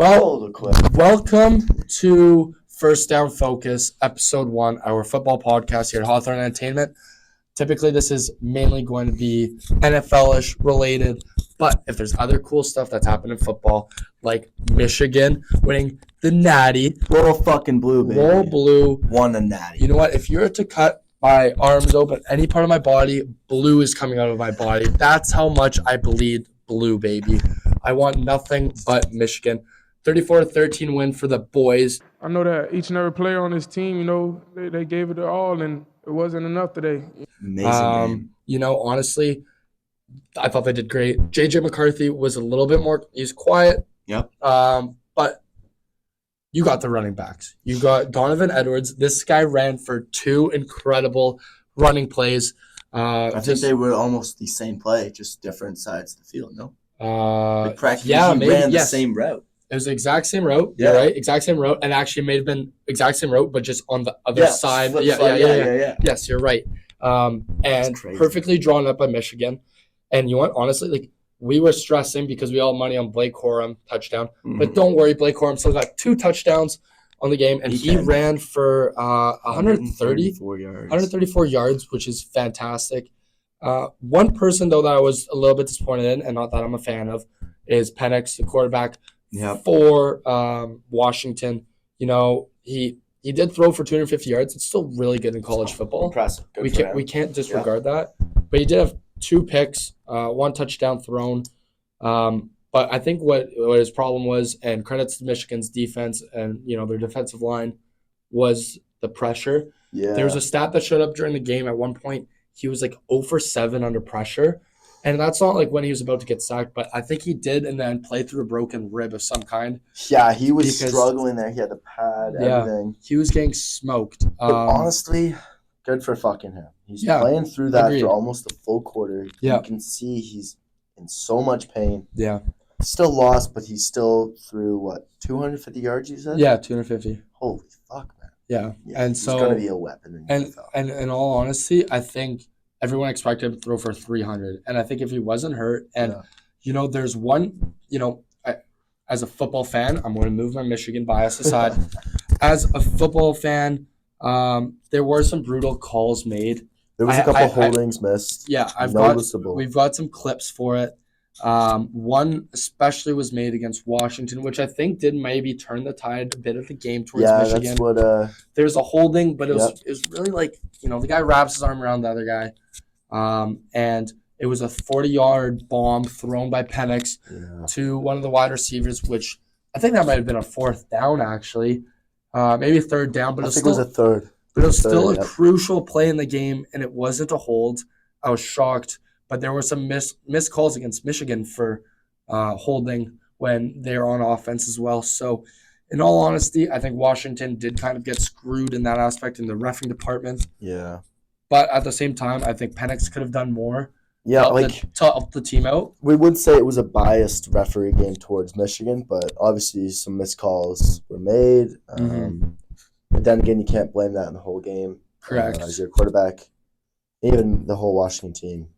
Well, welcome to First Down Focus, Episode 1, our football podcast here at Hawthorne Entertainment. Typically, this is mainly going to be NFL-ish related, but if there's other cool stuff that's happened in football, like Michigan winning the Natty. Roll fucking blue, baby. Roll blue. Won the Natty. You know what? If you were to cut my arms open, any part of my body, blue is coming out of my body. That's how much I bleed blue, baby. I want nothing but Michigan. 34-13 win for the boys. I know that each and every player on this team, they gave it their all, and it wasn't enough today. Amazing game. Honestly, I thought they did great. J.J. McCarthy was a little bit more – he's quiet. Yep. But you got the running backs. You got Donovan Edwards. This guy ran for two incredible running plays. I think they were almost the same play, just different sides of the field, no? Practically, ran the same route. It was the exact same route. Yeah. You're right. Exact same route. And actually may have been exact same route, but just on the other side. Yeah. Yes, you're right. And perfectly drawn up by Michigan. And you know what? Honestly, we were stressing because we all had money on Blake Corum touchdown. Mm-hmm. But don't worry, Blake Corum still got 2 touchdowns on the game. And he ran for 134 yards, which is fantastic. One person, though, that I was a little bit disappointed in, and not that I'm a fan of, is Penix, the quarterback for Washington. He did throw for 250 yards. It's still really good in college football. Impressive. We can't disregard that. But he did have 2 picks, 1 touchdown thrown. But I think what his problem was, and credits to Michigan's defense and their defensive line, was the pressure. Yeah. There was a stat that showed up during the game at one point. He was 0 for 7 under pressure. And that's not when he was about to get sacked, but I think he did and then play through a broken rib of some kind. Yeah, he was struggling there. He had the pad, everything. He was getting smoked. But honestly, good for fucking him. He's playing through that for almost a full quarter. Yeah. You can see he's in so much pain. Yeah. Still lost, but he's still through, 250 yards, you said? Yeah, 250. Holy fuck, man. Yeah. And he's going to be a weapon. And in all honesty, I think everyone expected him to throw for 300. And I think if he wasn't hurt, and, there's one, as a football fan, I'm going to move my Michigan bias aside. As a football fan, there were some brutal calls made. There was a couple holdings missed. Yeah, we've got some clips for it. One especially was made against Washington, which I think did maybe turn the tide a bit of the game towards Michigan. Yeah, that's what. There's a holding, but it was really the guy wraps his arm around the other guy, and it was a 40-yard bomb thrown by Penix to one of the wide receivers, which I think that might have been a 4th down actually, maybe a 3rd down, but I think it was a 3rd. But it was still a crucial play in the game, and it wasn't a hold. I was shocked. But there were some missed calls against Michigan for holding when they were on offense as well. So, in all honesty, I think Washington did kind of get screwed in that aspect in the reffing department. Yeah. But at the same time, I think Penix could have done more to help the team out. We would say it was a biased referee game towards Michigan, but obviously some missed calls were made. But then again, you can't blame that in the whole game. Correct. As your quarterback, even the whole Washington team.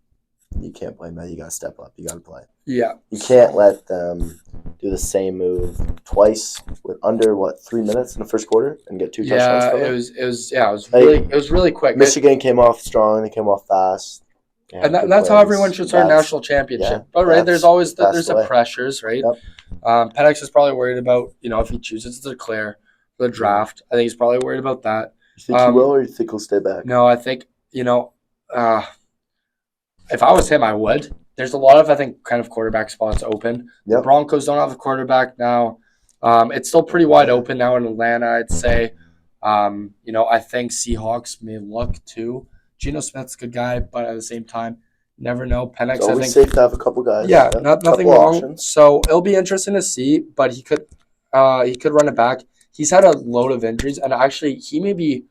You can't blame that. You got to step up. You got to play. Yeah. You can't let them do the same move twice with under 3 minutes in the first quarter and get 2 touchdowns from it was really quick. Michigan came off strong. They came off fast. And that's how everyone should start a national championship. But there's always the pressures, right? Yep. Penix is probably worried about if he chooses to declare for the draft. I think he's probably worried about that. You think he will, or you think he'll stay back? No, I think if I was him, I would. There's a lot of, I think, kind of quarterback spots open. Yep. The Broncos don't have a quarterback now. It's still pretty wide open now in Atlanta, I'd say. I think Seahawks may look too. Geno Smith's a good guy, but at the same time, never know. Penix, it's always safe to have a couple guys. Yeah, nothing wrong. Options. So it'll be interesting to see, but he could run it back. He's had a load of injuries, and actually, he may be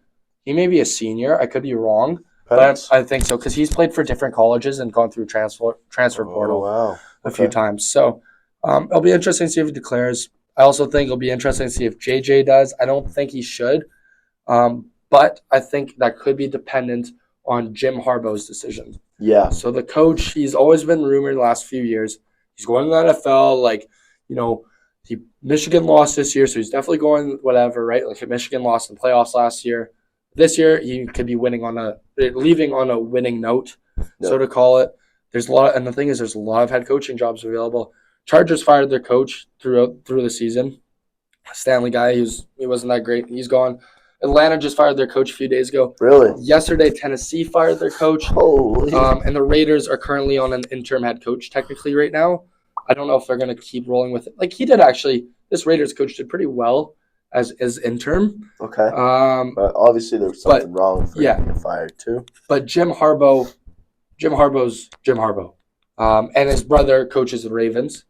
a senior. I could be wrong. But I think so because he's played for different colleges and gone through transfer portal a few times. So it'll be interesting to see if he declares. I also think it'll be interesting to see if JJ does. I don't think he should, but I think that could be dependent on Jim Harbaugh's decision. Yeah. So the coach, he's always been rumored the last few years. He's going to the NFL. Michigan lost this year, so he's definitely going whatever, right? Like Michigan lost in the playoffs last year. This year, he could be leaving on a winning note, so to call it. There's a lot, and the thing is, there's a lot of head coaching jobs available. Chargers fired their coach through the season. Stanley guy, he wasn't that great. He's gone. Atlanta just fired their coach a few days ago. Really? Yesterday, Tennessee fired their coach. Holy. And the Raiders are currently on an interim head coach technically right now. I don't know if they're going to keep rolling with it. Like he did actually. This Raiders coach did pretty well as interim. Okay. But obviously there was something wrong for him to get fired too. But Jim Harbaugh's Jim Harbaugh. And his brother coaches the Ravens.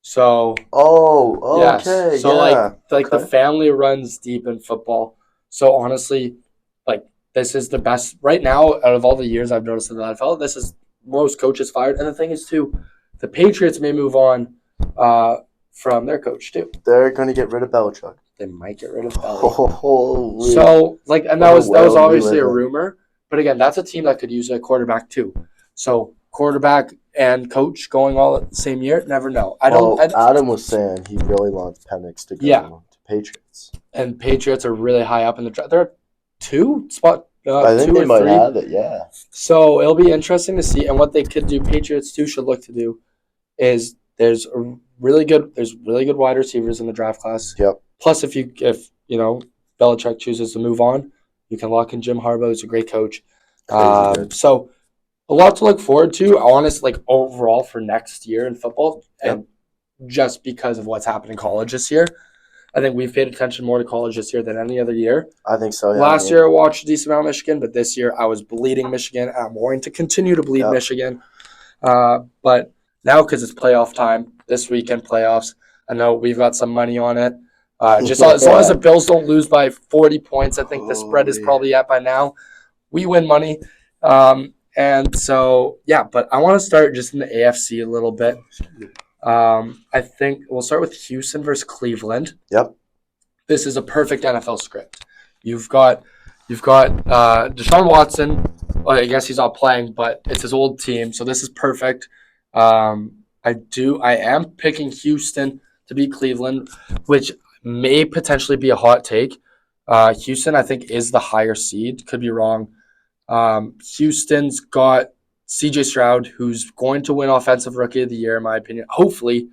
So okay. Yes. So like the family runs deep in football. So honestly, like this is the best right now out of all the years I've noticed in the NFL. This is most coaches fired. And the thing is too, the Patriots may move on from their coach too. They're gonna get rid of Belichick. They might get rid of Belly. Holy. So like, and that was obviously a rumor. But again, that's a team that could use a quarterback too. So quarterback and coach going all at the same year, never know. Adam was saying he really wants Penix to go to Patriots. And Patriots are really high up in the draft. They're two spot. I think they might have it. Yeah. So it'll be interesting to see. And what they could do, Patriots too should look to do, is there's really good wide receivers in the draft class. Yep. Plus, if Belichick chooses to move on, you can lock in Jim Harbaugh. He's a great coach. So a lot to look forward to, honestly, like overall for next year in football. And just because of what's happened in college this year, I think we've paid attention more to college this year than any other year. I think so, yeah. Last year I watched a decent amount of Michigan, but this year I was bleeding Michigan. And I'm going to continue to bleed Michigan. But now because it's playoff time, this weekend playoffs, I know we've got some money on it. As long as the Bills don't lose by 40 points, I think the spread is probably at by now. We win money. And so, but I want to start just in the AFC a little bit. I think we'll start with Houston versus Cleveland. Yep. This is a perfect NFL script. You've got Deshaun Watson. Well, I guess he's not playing, but it's his old team, so this is perfect. I am picking Houston to beat Cleveland, which may potentially be a hot take. Houston, I think, is the higher seed. Could be wrong. Houston's got CJ Stroud, who's going to win Offensive Rookie of the Year, in my opinion. Hopefully.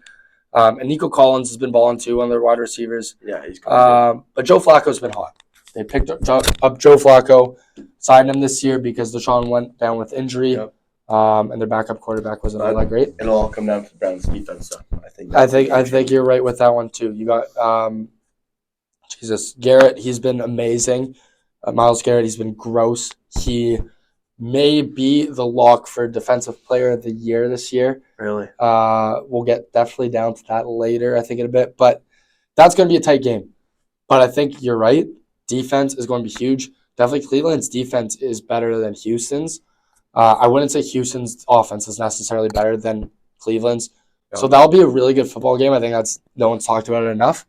And Nico Collins has been balling too, one of their wide receivers. Yeah, he's good. But Joe Flacco's been hot. They picked up Joe Flacco, signed him this year because Deshaun went down with injury. Yep. And their backup quarterback wasn't all that great. It'll all come down to the Browns defense, though. I think you're right with that one too. You got Garrett. He's been amazing. Myles Garrett. He's been gross. He may be the lock for Defensive Player of the Year this year. Really? We'll get definitely down to that later, I think, in a bit. But that's going to be a tight game. But I think you're right. Defense is going to be huge. Definitely Cleveland's defense is better than Houston's. I wouldn't say Houston's offense is necessarily better than Cleveland's. So that'll be a really good football game. I think no one's talked about it enough.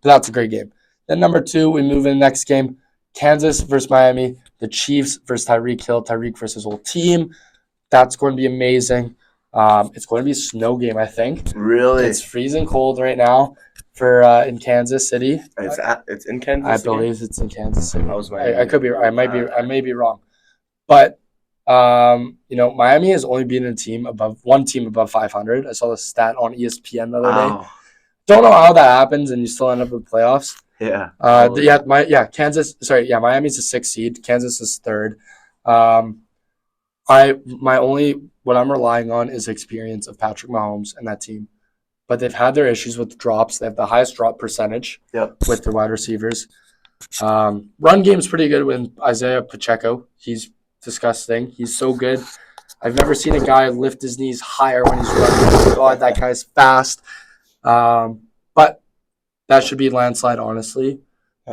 But that's a great game. Then number 2, we move in the next game. Kansas versus Miami. The Chiefs versus Tyreek Hill. Tyreek versus his whole team. That's going to be amazing. It's going to be a snow game, I think. Really? It's freezing cold right now in Kansas City. It's in Kansas I City? believe it's in Kansas City. I could be. I may be wrong. But Miami has only been one team above 500. I saw the stat on ESPN the other day. Don't know how that happens, and you still end up in the playoffs. Yeah. Miami's a 6th seed. Kansas is 3rd. What I'm relying on is experience of Patrick Mahomes and that team. But they've had their issues with drops. They have the highest drop percentage with their wide receivers. Run game's pretty good with Isaiah Pacheco. He's disgusting. He's so good. I've never seen a guy lift his knees higher when he's running. God, that guy's fast. But that should be landslide, honestly.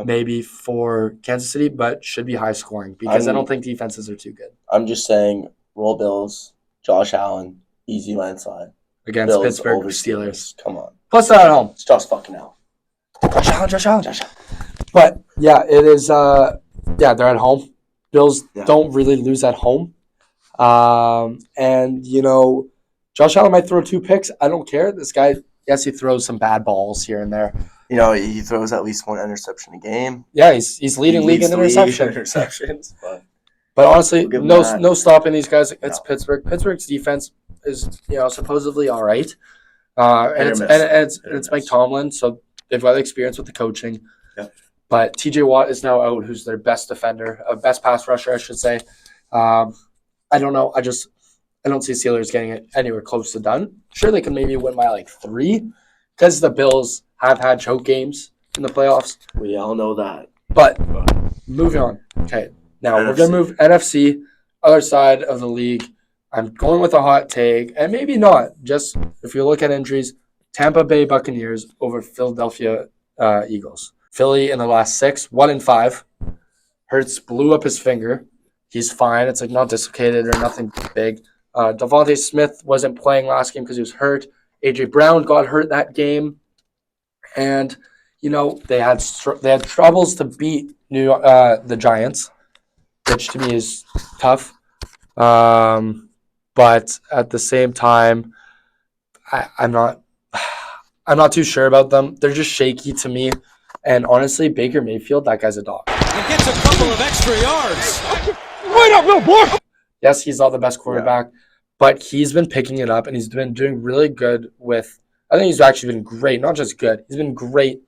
Maybe for Kansas City, but should be high scoring because I don't think defenses are too good. I'm just saying, roll Bills, Josh Allen, easy landslide. Against Bills Pittsburgh over Steelers. Come on. Plus they're at home. It's Josh fucking Allen. Josh Allen. But, it is, they're at home. Bills don't really lose at home. And, Josh Allen might throw 2 picks. I don't care. This guy Yes, he throws some bad balls here and there. You know, he throws at least one interception a game. Yeah, he's leading league in interceptions. Interceptions, But honestly, We'll give him that. no stopping these guys. It's No. Pittsburgh. Pittsburgh's defense is supposedly all right, and Hit or it's miss. Hit or Mike miss. Tomlin, so they've got experience with the coaching. Yeah. But T.J. Watt is now out, who's their best defender, best pass rusher, I should say. I don't know. I don't see Steelers getting it anywhere close to done. Sure, they can maybe win by like 3, because the Bills have had choke games in the playoffs. We all know that. But moving on. Okay, now we're going to move NFC, other side of the league. I'm going with a hot take, and maybe not. Just if you look at injuries, Tampa Bay Buccaneers over Philadelphia Eagles. Philly in the last 6, 1-5. Hurts blew up his finger. He's fine. It's like not dislocated or nothing big. Devontae Smith wasn't playing last game because he was hurt. A.J. Brown got hurt that game. And, they had troubles to beat the Giants, which to me is tough. But at the same time, I'm not too sure about them. They're just shaky to me. And honestly, Baker Mayfield, that guy's a dog. And gets a couple of extra yards. Right up, little boy. Yes, he's not the best quarterback, but he's been picking it up, and he's been doing really good with. I think he's actually been great, not just good. He's been great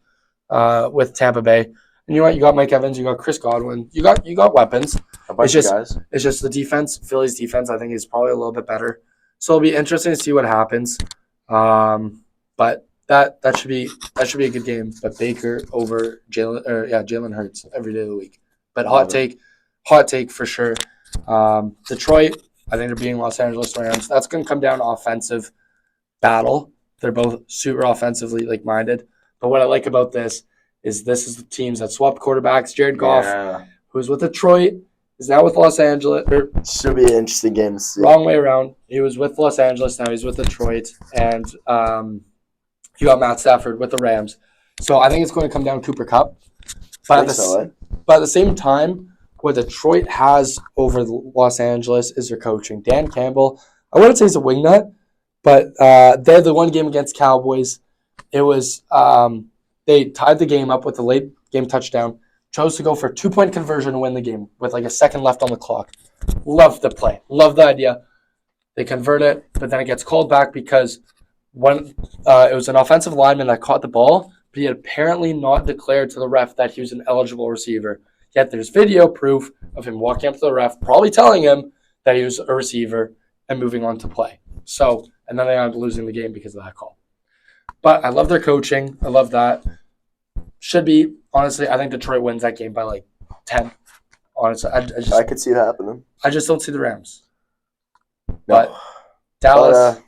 with Tampa Bay. And you know what? You got Mike Evans, you got Chris Godwin, you got weapons. A bunch of guys. It's just the defense. Philly's defense, I think, is probably a little bit better. So it'll be interesting to see what happens. But that should be a good game. But Baker over Jalen Hurts every day of the week. But hot take for sure. Detroit, I think they're beating Los Angeles Rams. That's going to come down to offensive battle. They're both super offensively minded. But what I like about this is the teams that swapped quarterbacks. Jared Goff, who's with Detroit, is now with Los Angeles. Should be an interesting game to see. Wrong way around. He was with Los Angeles. Now he's with Detroit. And you got Matt Stafford with the Rams. So I think it's going to come down to Cooper Kupp. But at the same time, what Detroit has over Los Angeles is their coaching. Dan Campbell, I wouldn't say he's a wingnut, but they're the one game against Cowboys. It was they tied the game up with a late game touchdown, chose to go for a 2-point conversion to win the game with like a second left on the clock. Love the play. Love the idea. They convert it, but then it gets called back because it was an offensive lineman that caught the ball, but he had apparently not declared to the ref that he was an eligible receiver. Yet there's video proof of him walking up to the ref, probably telling him that he was a receiver and moving on to play. So, and then they ended up losing the game because of that call. But I love their coaching. I love that. Should be, honestly, I think Detroit wins that game by like 10. Honestly, I could see it happening. I just don't see the Rams. No. But Dallas.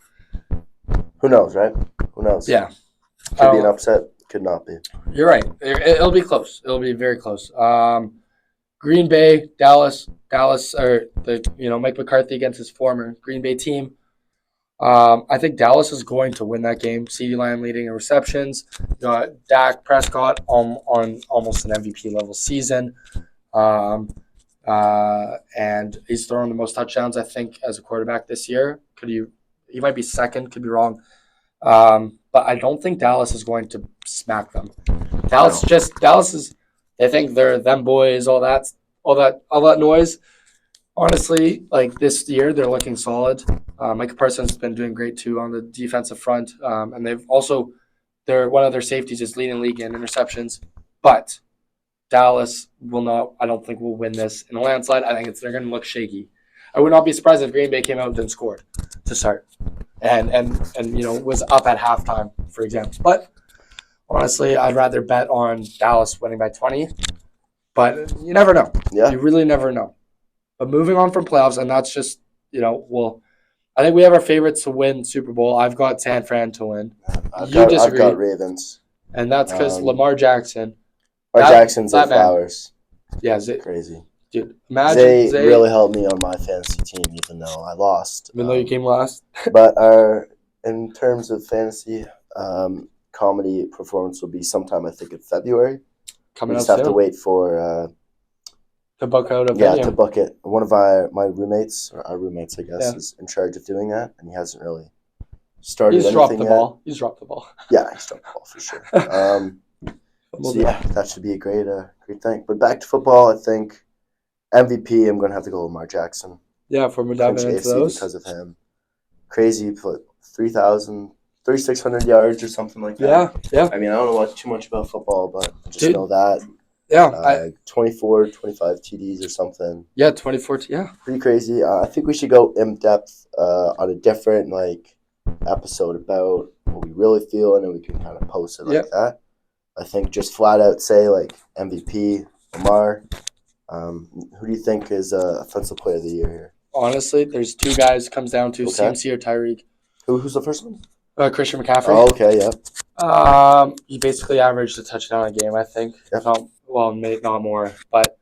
Who knows, right? Who knows? Yeah. Could be an upset. Could not be. You're right. It'll be close. It'll be very close. Green Bay, Dallas, or Mike McCarthy against his former Green Bay team. I think Dallas is going to win that game. CeeDee Lamb leading in receptions. You got Dak Prescott on almost an MVP level season. And he's thrown the most touchdowns, I think, as a quarterback this year. He might be second, could be wrong. But I don't think Dallas is going to smack them. Dallas is, they think they're them boys, all that noise. Honestly, like this year, they're looking solid. Micah Parsons has been doing great too on the defensive front. And one of their safeties is leading league in interceptions. But Dallas I don't think will win this in a landslide. I think they're going to look shaky. I would not be surprised if Green Bay came out and scored to start. And was up at halftime, for example. But honestly, I'd rather bet on Dallas winning by 20. But you never know. Yeah. You really never know. But moving on from playoffs, and that's just, I think we have our favorites to win Super Bowl. I've got San Fran to win. I've got Ravens. And that's because Lamar Jackson. Jackson's that man. flowers. Yeah, Crazy. Dude, imagine Zay really helped me on my fantasy team, even though I lost. Even though you came last. But in terms of fantasy, comedy performance will be sometime, I think, in February. Coming we just up have soon. to wait for to book out a yeah, venue. to book it. One of my roommates, or our roommates, I guess, is in charge of doing that, and he hasn't really started He's anything dropped the yet. ball. He's dropped the ball. Yeah, he's dropped the ball for sure. So yeah, that should be a great thing. But back to football, I think MVP. I'm gonna have to go Lamar Jackson. Yeah, for diving Clinch into AFC those. because of him. Crazy, put 3,600 yards or something like that. Yeah. I mean, I don't know too much about football, but I just Dude. know that. Yeah. 24, 25 TDs or something. 2014. Yeah. Pretty crazy. I think we should go in depth on a different episode about what we really feel, and then we can kind of post it like that. I think just flat out say MVP, Lamar. Who do you think is offensive player of the year here? Honestly, there's two guys. Comes down to CMC or Tyreek. Who's the first one? Christian McCaffrey. Oh, okay, yeah. He basically averaged a touchdown a game, I think. Yep. Not more. But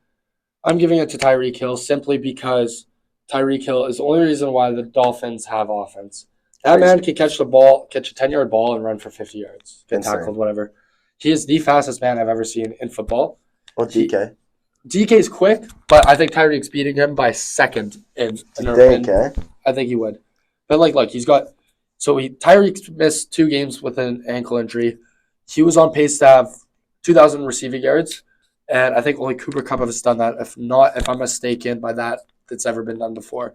I'm giving it to Tyreek Hill simply because Tyreek Hill is the only reason why the Dolphins have offense. That man can catch a 10-yard ball and run for 50 yards. Get tackled, whatever. He is the fastest man I've ever seen in football. Well, DK. DK's quick, but I think Tyreek's beating him by a second in I think he would. But look, he's got Tyreek missed 2 games with an ankle injury. He was on pace to have 2,000 receiving yards, and I think only Cooper Kupp has done that. If I'm mistaken by that's ever been done before.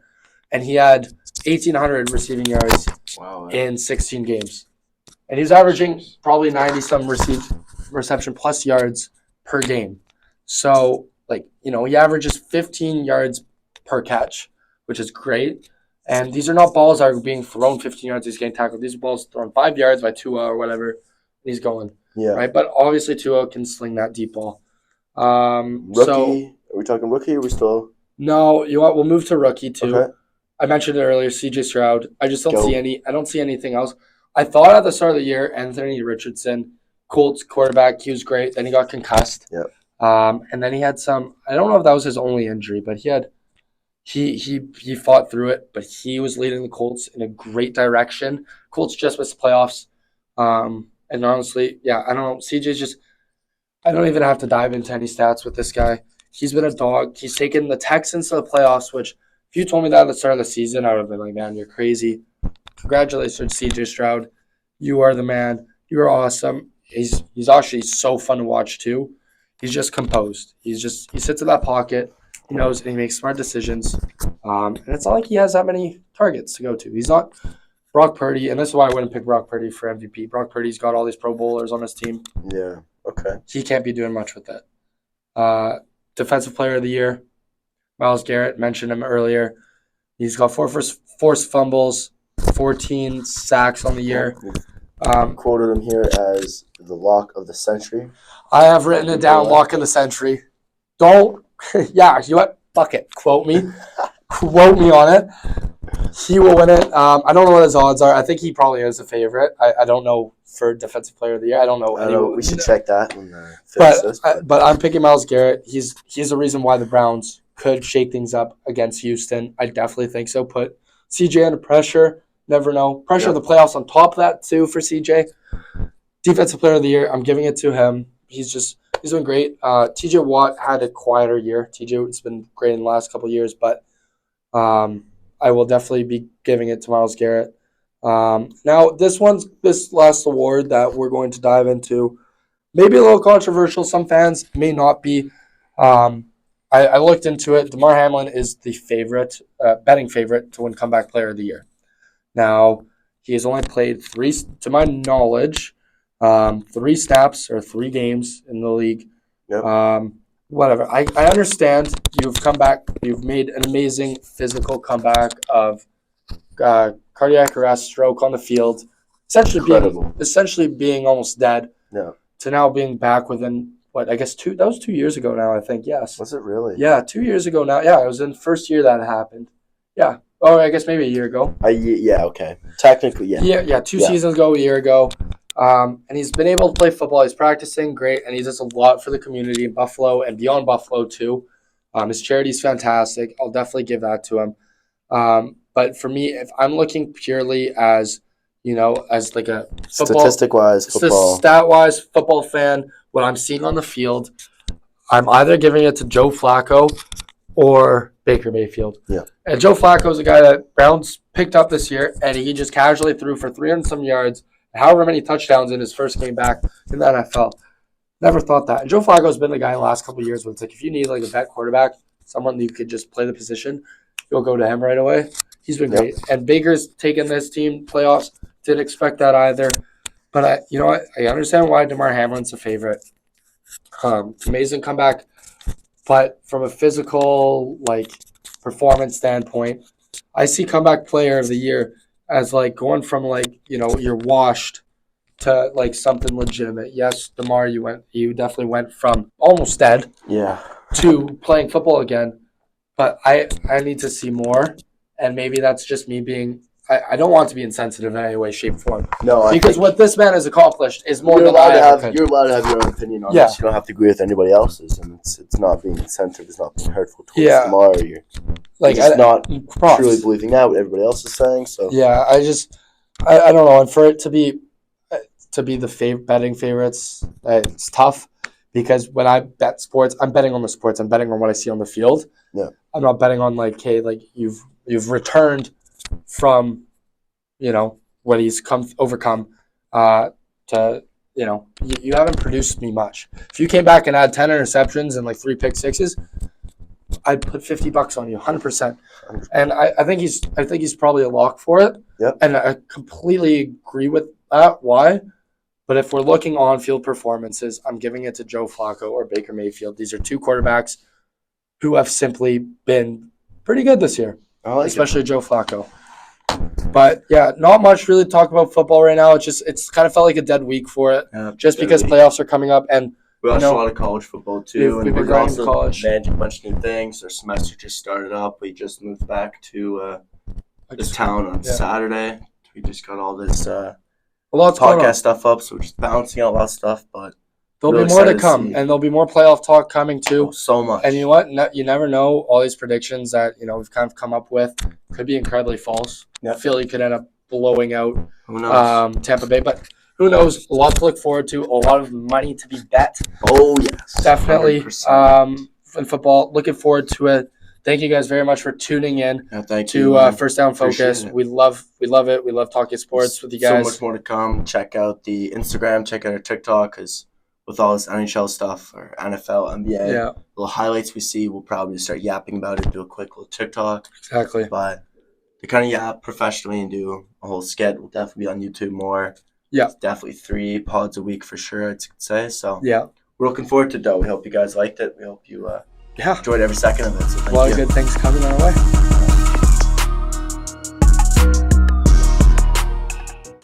And he had 1,800 receiving yards in 16 games. And he's averaging probably 90-some reception plus yards per game. So, he averages 15 yards per catch, which is great. And these are not balls that are being thrown 15 yards. He's getting tackled. These are balls thrown 5 yards by Tua or whatever. He's going. Yeah. Right? But obviously Tua can sling that deep ball. Rookie? Are we talking rookie or are we still? No, we'll move to rookie too. Okay. I mentioned it earlier, CJ Stroud. I just don't see anything else. I thought at the start of the year, Anthony Richardson, Colts quarterback, he was great. Then he got concussed. Yep. And then he had I don't know if that was his only injury, but he fought through it, but he was leading the Colts in a great direction. Colts just missed the playoffs. And honestly, I don't know. CJ's I don't even have to dive into any stats with this guy. He's been a dog. He's taken the Texans to the playoffs, which if you told me that at the start of the season, I would have been like, man, you're crazy. Congratulations, CJ Stroud. You are the man. You are awesome. He's actually so fun to watch too. He's just composed. He sits in that pocket. He knows and he makes smart decisions. And it's not like he has that many targets to go to. He's not Brock Purdy, and this is why I wouldn't pick Brock Purdy for MVP. Brock Purdy's got all these Pro Bowlers on his team. Yeah. Okay. He can't be doing much with that. Defensive Player of the Year, Myles Garrett, mentioned him earlier. He's got 4 forced fumbles, 14 sacks on the year. Quoted him here as the lock of the century. I have written it down, lock of the century. Don't, you know what? Fuck it. Quote me. Quote me on it. He will win it. I don't know what his odds are. I think he probably is a favorite. I don't know for Defensive Player of the Year. I don't know. We should check that. But I'm picking Myles Garrett. He's the reason why the Browns could shake things up against Houston. I definitely think so. Put CJ under pressure. Never know. Pressure of the playoffs on top of that too for CJ. Defensive Player of the Year. I'm giving it to him. He's doing great. TJ Watt had a quieter year. TJ's been great in the last couple of years, but I will definitely be giving it to Myles Garrett. Now, this last award that we're going to dive into, maybe a little controversial. Some fans may not be. I looked into it. Damar Hamlin is the betting favorite to win Comeback Player of the Year. Now, he has only played 3, to my knowledge, 3 snaps or 3 games in the league. Yep. Whatever. I understand you've come back. You've made an amazing physical comeback of cardiac arrest, stroke on the field, essentially being almost dead. Yeah. To now being back within I guess that was 2 years ago now. I think yes. Was it really? Yeah, 2 years ago now. Yeah, it was in the first year that it happened. Yeah. Oh, I guess maybe a year ago. Yeah. Okay. Technically, yeah. Yeah. 2 seasons ago, a year ago. And he's been able to play football. He's practicing great, and he does a lot for the community in Buffalo and beyond Buffalo too. His charity's fantastic. I'll definitely give that to him. But for me, if I'm looking purely as as like a statistic-wise football, stat-wise football fan, what I'm seeing on the field, I'm either giving it to Joe Flacco or Baker Mayfield. Yeah. And Joe Flacco is a guy that Browns picked up this year, and he just casually threw for 300 some yards, however many touchdowns in his first game back in the NFL. Never thought that. And Joe Flacco's been the guy in the last couple of years where it's like if you need like a vet quarterback, someone that you could just play the position, you'll go to him right away. He's been great. And Baker's taken this team playoffs. Didn't expect that either. But I understand why DeMar Hamlin's a favorite. Amazing comeback. But from a physical, like, performance standpoint, I see comeback player of the year as, like, going from, like, you're washed to, like, something legitimate. Yes, DeMar, you definitely went from almost dead to playing football again. But I need to see more. And maybe that's just me being I don't want to be insensitive in any way, shape, or form. No, because what this man has accomplished is more you're than allowed I to ever have. could. You're allowed to have your own opinion on this. You don't have to agree with anybody else's, and it's not being insensitive. It's not being hurtful towards Lamar. You're just not truly believing that what everybody else is saying. So yeah, I don't know, and for it to be the betting favorites, it's tough because when I bet sports, I'm betting on the sports. I'm betting on what I see on the field. Yeah, I'm not betting on like, hey, like you've returned from, what he's overcome to, you haven't produced me much. If you came back and had 10 interceptions and like 3 pick sixes, I'd put $50 on you, 100%. And I think he's probably a lock for it. Yep. And I completely agree with that. Why? But if we're looking on-field performances, I'm giving it to Joe Flacco or Baker Mayfield. These are two quarterbacks who have simply been pretty good this year, especially Joe Flacco. But yeah, not much really to talk about football right now. It's kind of felt like a dead week for it, just because playoffs are coming up, and we watched a lot of college football too. We've been going to college. Managing a bunch of new things. Our semester just started up. We just moved back to this town on Saturday. We just got all this podcast stuff up, so we're just bouncing out a lot of stuff. But there'll be more to come, and there'll be more playoff talk coming too. Oh, so much. And you know what? You never know. All these predictions that we've kind of come up with could be incredibly false. Yeah. Philly could end up blowing out Who knows? Tampa Bay, but who knows? A lot to look forward to. A lot of money to be bet. Oh yes, definitely. 100%. In football, looking forward to it. Thank you guys very much for tuning in to First Down Focus. We love it. We love talking sports with you guys. So much more to come. Check out the Instagram. Check out our TikTok, because with all this NHL stuff or NFL, NBA, little highlights we see, we'll probably start yapping about it. Do a quick little TikTok. Exactly. But to kind of yap professionally and do a whole skit, we'll definitely be on YouTube more. Yeah. It's definitely 3 pods a week for sure, I'd say. So yeah, we're looking forward to it, though. We hope you guys liked it. We hope you enjoyed every second of it. So a lot of good things coming our way.